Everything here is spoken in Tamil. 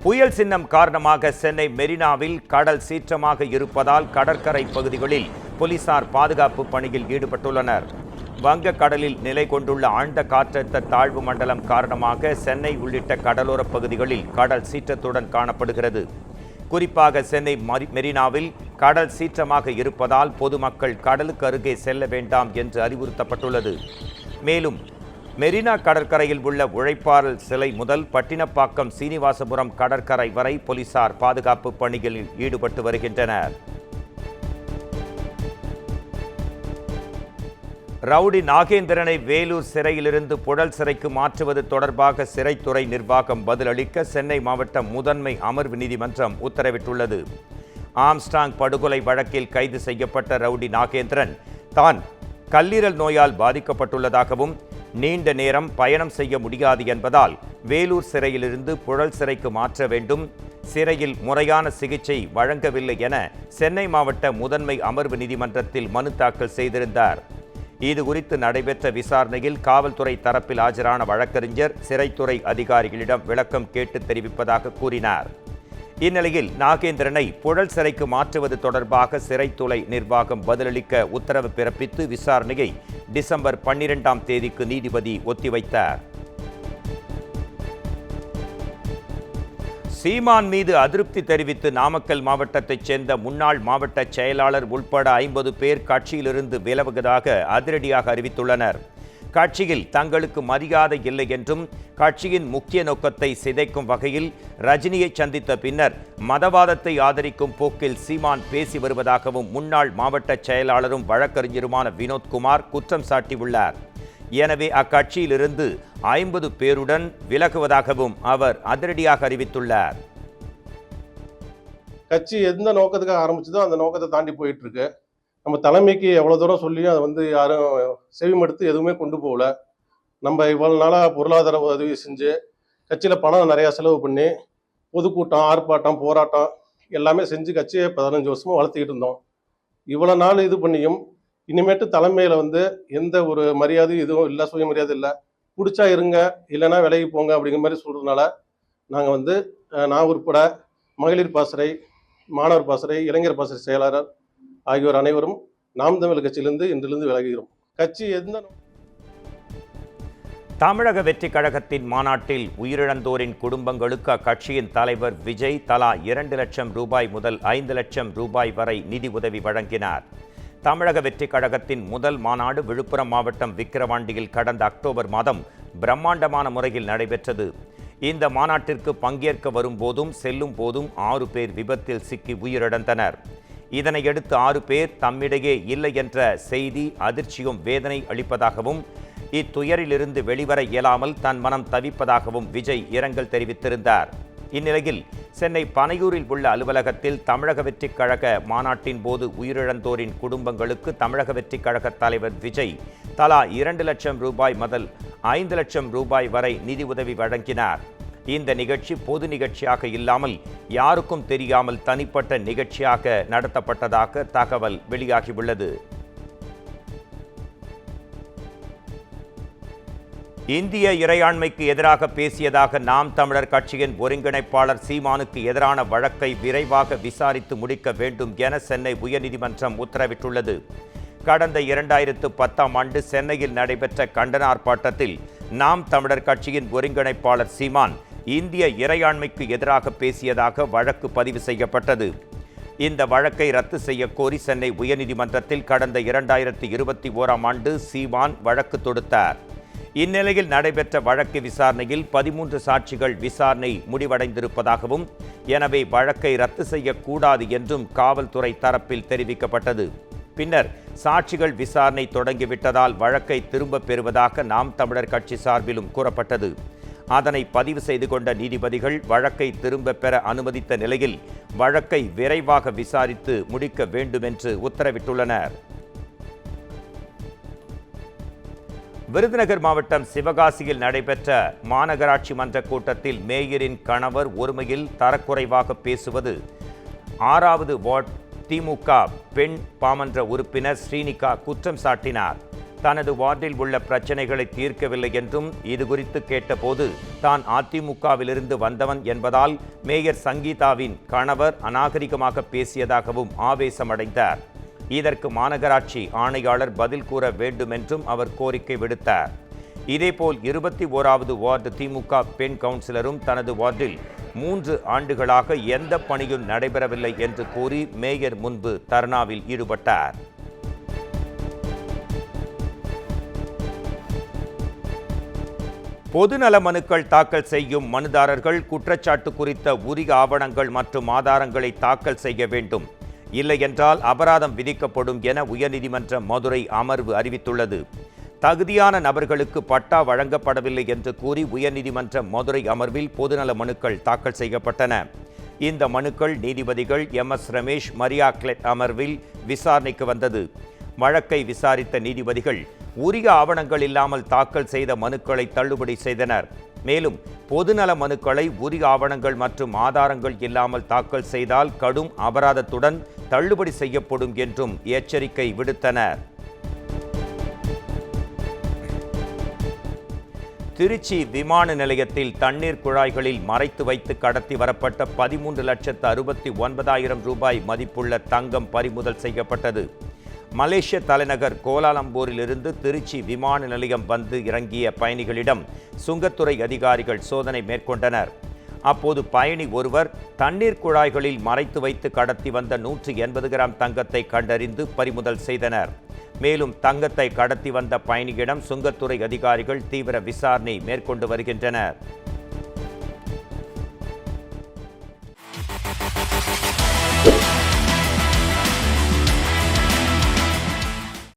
புயல் சின்னம் காரணமாக சென்னை மெரினாவில் கடல் சீற்றமாக இருப்பதால் கடற்கரை பகுதிகளில் போலீசார் பாதுகாப்பு பணியில் ஈடுபட்டுள்ளனர். வங்கக்கடலில் நிலை கொண்டுள்ள ஆழ்ந்த காற்றழுத்த தாழ்வு மண்டலம் காரணமாக சென்னை உள்ளிட்ட கடலோர பகுதிகளில் கடல் சீற்றத்துடன் காணப்படுகிறது. குறிப்பாக சென்னை மெரினாவில் கடல் சீற்றமாக இருப்பதால் பொதுமக்கள் கடலுக்கு அருகே செல்ல வேண்டாம் என்று அறிவுறுத்தப்பட்டுள்ளது. மேலும் மெரினா கடற்கரையில் உள்ள உழைப்பாளர் சிலை முதல் பட்டினப்பாக்கம் சீனிவாசபுரம் கடற்கரை வரை போலீசார் பாதுகாப்பு பணிகளில் ஈடுபட்டு வருகின்றனர். ரவுடி நாகேந்திரனை வேலூர் சிறையிலிருந்து புழல் சிறைக்கு மாற்றுவது தொடர்பாக சிறைத்துறை நிர்வாகம் பதிலளிக்க சென்னை மாவட்ட முதன்மை அமர்வு நீதிமன்றம் உத்தரவிட்டுள்ளது. ஆம்ஸ்டாங் படுகொலை வழக்கில் கைது செய்யப்பட்ட ரவுடி நாகேந்திரன் தான் கல்லீரல் நோயால் பாதிக்கப்பட்டுள்ளதாகவும் நீண்ட நேரம் பயணம் செய்ய முடியாது என்பதால் வேலூர் சிறையிலிருந்து புழல் சிறைக்கு மாற்ற வேண்டும், சிறையில் முறையான சிகிச்சை வழங்கவில்லை என சென்னை மாவட்ட முதன்மை அமர்வு நீதிமன்றத்தில் மனு தாக்கல் செய்திருந்தார். இதுகுறித்து நடைபெற்ற விசாரணையில் காவல்துறை தரப்பில் ஆஜரான வழக்கறிஞர் சிறைத்துறை அதிகாரிகளிடம் விளக்கம் கேட்டு தெரிவிப்பதாக கூறினார். இந்நிலையில் நாகேந்திரனை புழல் சிறைக்கு மாற்றுவது தொடர்பாக சிறைத்துறை நிர்வாகம் பதிலளிக்க உத்தரவு பிறப்பித்து விசாரணையை டிசம்பர் 12ஆம் தேதிக்கு நீதிபதி ஒத்திவைத்தார். சீமான் மீது அதிருப்தி தெரிவித்து நாமக்கல் மாவட்டத்தைச் சேர்ந்த முன்னாள் மாவட்ட செயலாளர் உட்பட 50 பேர் கட்சியிலிருந்து விலகுவதாக அதிரடியாக அறிவித்துள்ளனர். கட்சியில் தங்களுக்கு மரியாதை இல்லை என்றும் கட்சியின் முக்கிய நோக்கத்தை சிதைக்கும் வகையில் ரஜினியை சந்தித்த பின்னர் மதவாதத்தை ஆதரிக்கும் போக்கில் சீமான் பேசி வருவதாகவும் முன்னாள் மாவட்ட செயலாளரும் வழக்கறிஞருமான வினோத்குமார் குற்றம் சாட்டியுள்ளார். எனவே அக்கட்சியிலிருந்து 50 பேருடன் விலகுவதாகவும் அவர் அதிரடியாக அறிவித்துள்ளார். கட்சி எந்த நோக்கத்துக்காக ஆரம்பிச்சதோ அந்த நோக்கத்தை தாண்டி போயிட்டு இருக்கு. நம்ம தலைமைக்கு எவ்வளோ தூரம் சொல்லியும் அதை யாரும் செவிமடுத்து எதுவுமே கொண்டு போகல. நம்ம இவ்வளோ நாளாக பொருளாதார உதவி செஞ்சு கட்சியில் பணம் நிறையா செலவு பண்ணி பொதுக்கூட்டம், ஆர்ப்பாட்டம், போராட்டம் எல்லாமே செஞ்சு கட்சியை 15 வருஷமாக வளர்த்துக்கிட்டு இருந்தோம். இவ்வளோ நாள் இது பண்ணியும் இனிமேட்டு தலைமையில் எந்த ஒரு மரியாதையும் இதுவும் இல்லை, சுயமரியாதை இல்லை. பிடிச்சா இருங்க, இல்லைன்னா விலகி போங்க அப்படிங்கிற மாதிரி சொல்கிறதுனால நாங்கள் நான் உட்பட மகளிர் பாசறை, மாணவர் பாசறை, இளைஞர் பாசறை செயலாளர் ஆகியோர் அனைவரும் நாம் தமிழர் கட்சியிலிருந்து இன்றிலிருந்து விலகுகிறோம். கட்சி எந்த தமிழக வெற்றி கழகத்தின் மாநாட்டில் உயிரிழந்தோரின் குடும்பங்களுக்கு அக்கட்சியின் தலைவர் விஜய் தலா 2 லட்சம் ரூபாய் முதல் 5 லட்சம் ரூபாய் வரை நிதி உதவி வழங்கினார். தமிழக வெற்றி கழகத்தின் முதல் மாநாடு விழுப்புரம் மாவட்டம் விக்கிரவாண்டியில் கடந்த அக்டோபர் மாதம் பிரம்மாண்டமான முறையில் நடைபெற்றது. இந்த மாநாட்டிற்கு பங்கேற்க வரும்போதும் செல்லும் போதும் 6 பேர் விபத்தில் சிக்கி உயிரிழந்தனர். இதனையடுத்து 6 பேர் தம்மிடையே இல்லை என்ற செய்தி அதிர்ச்சியும் வேதனை அளிப்பதாகவும் இத்துயரிலிருந்து வெளிவர இயலாமல் தன் மனம் தவிப்பதாகவும் விஜய் இரங்கல் தெரிவித்திருந்தார். இந்நிலையில் சென்னை பனையூரில் உள்ள அலுவலகத்தில் தமிழக வெற்றி கழக மாநாட்டின் போது உயிரிழந்தோரின் குடும்பங்களுக்கு தமிழக வெற்றி கழக தலைவர் விஜய் தலா 2 லட்சம் ரூபாய் முதல் 5 லட்சம் ரூபாய் வரை நிதி உதவி வழங்கினார். இந்த நிகழ்ச்சி பொது நிகழ்ச்சியாக இல்லாமல் யாருக்கும் தெரியாமல் தனிப்பட்ட நிகழ்ச்சியாக நடத்தப்பட்டதாக தகவல் வெளியாகியுள்ளது. இந்திய இறையாண்மைக்கு எதிராக பேசியதாக நாம் தமிழர் கட்சியின் ஒருங்கிணைப்பாளர் சீமானுக்கு எதிரான வழக்கை விரைவாக விசாரித்து முடிக்க வேண்டும் என சென்னை உயர்நீதிமன்றம் உத்தரவிட்டுள்ளது. கடந்த 2010ஆம் ஆண்டு சென்னையில் நடைபெற்ற கண்டன ஆர்ப்பாட்டத்தில் நாம் தமிழர் கட்சியின் ஒருங்கிணைப்பாளர் சீமான் இந்திய இறையாண்மைக்கு எதிராக பேசியதாக வழக்கு பதிவு செய்யப்பட்டது. இந்த வழக்கை ரத்து செய்ய கோரி சென்னை உயர்நீதிமன்றத்தில் கடந்த 2021ஆம் ஆண்டு சீமான் வழக்கு தொடுத்தார். இந்நிலையில் நடைபெற்ற வழக்கு விசாரணையில் 13 சாட்சிகள் விசாரணை முடிவடைந்திருப்பதாகவும் எனவே வழக்கை ரத்து செய்யக்கூடாது என்றும் காவல்துறை தரப்பில் தெரிவிக்கப்பட்டது. பின்னர் சாட்சிகள் விசாரணை தொடங்கிவிட்டதால் வழக்கை திரும்பப் பெறுவதாக நாம் தமிழர் கட்சி சார்பிலும் கூறப்பட்டது. அதனை பதிவு செய்து கொண்ட நீதிபதிகள் வழக்கை திரும்பப் பெற அனுமதித்த நிலையில் வழக்கை விரைவாக விசாரித்து முடிக்க வேண்டும் என்று உத்தரவிட்டுள்ளனர். விருதுநகர் மாவட்டம் சிவகாசியில் நடைபெற்ற மாநகராட்சி மன்ற கூட்டத்தில் மேயரின் கணவர் ஒருமையில் தரக்குறைவாக பேசுவது 6வது வார்டு திமுக பெண் பாமன்ற உறுப்பினர் ஸ்ரீனிகா குற்றம் சாட்டினார். தனது வார்டில் உள்ள பிரச்சனைகளை தீர்க்கவில்லை என்றும் இதுகுறித்து கேட்டபோது தான் அதிமுகவிலிருந்து வந்தவன் என்பதால் மேயர் சங்கீதாவின் கணவர் அநாகரிகமாக பேசியதாகவும் ஆவேசமடைந்தார். இதற்கு மாநகராட்சி ஆணையாளர் பதில் கூற வேண்டும் என்றும் அவர் கோரிக்கை விடுத்தார். இதேபோல் 21வது வார்டு திமுக பெண் கவுன்சிலரும் தனது வார்டில் 3 ஆண்டுகளாக எந்த பணியும் நடைபெறவில்லை என்று கூறி மேயர் முன்பு தர்ணாவில் ஈடுபட்டார். பொதுநல மனுக்கள் தாக்கல் செய்யும் மனுதாரர்கள் குற்றச்சாட்டு குறித்த உரிய ஆவணங்கள் மற்றும் ஆதாரங்களை தாக்கல் செய்ய வேண்டும். இல்லையென்றால் அபராதம் விதிக்கப்படும் என உயர்நீதிமன்ற மதுரை அமர்வு அறிவித்துள்ளது. தகுதியான நபர்களுக்கு பட்டா வழங்கப்படவில்லை என்று கூறி உயர்நீதிமன்ற மதுரை அமர்வில் பொதுநல மனுக்கள் தாக்கல் செய்யப்பட்டன. இந்த மனுக்கள் நீதிபதிகள் MS ரமேஷ், மரியா கிளெட் அமர்வில் விசாரணைக்கு வந்தது. வழக்கை விசாரித்த நீதிபதிகள் உரிய ஆவணங்கள் இல்லாமல் தாக்கல் செய்த மனுக்களை தள்ளுபடி செய்தனர். மேலும் பொதுநல மனுக்களை உரிய ஆவணங்கள் மற்றும் ஆதாரங்கள் இல்லாமல் தாக்கல் செய்தால் கடும் அபராதத்துடன் தள்ளுபடி செய்யப்படும் என்றும் எச்சரிக்கை விடுத்தனர். திருச்சி விமான நிலையத்தில் தண்ணீர் குழாய்களில் மறைத்து வைத்து கடத்தி வரப்பட்ட 13,69,000 ரூபாய் மதிப்புள்ள தங்கம் பறிமுதல் செய்யப்பட்டது. மலேசிய தலைநகர் கோலாலம்பூரிலிருந்து திருச்சி விமான நிலையம் வந்து இறங்கிய பயணிகளிடம் சுங்கத்துறை அதிகாரிகள் சோதனை மேற்கொண்டனர். அப்போது பயணி ஒருவர் தண்ணீர் குழாய்களில் மறைத்து வைத்து கடத்தி வந்த 180 கிராம் தங்கத்தை கண்டறிந்து பறிமுதல் செய்தனர். மேலும் தங்கத்தை கடத்தி வந்த பயணியிடம் சுங்கத்துறை அதிகாரிகள் தீவிர விசாரணை மேற்கொண்டு வருகின்றனர்.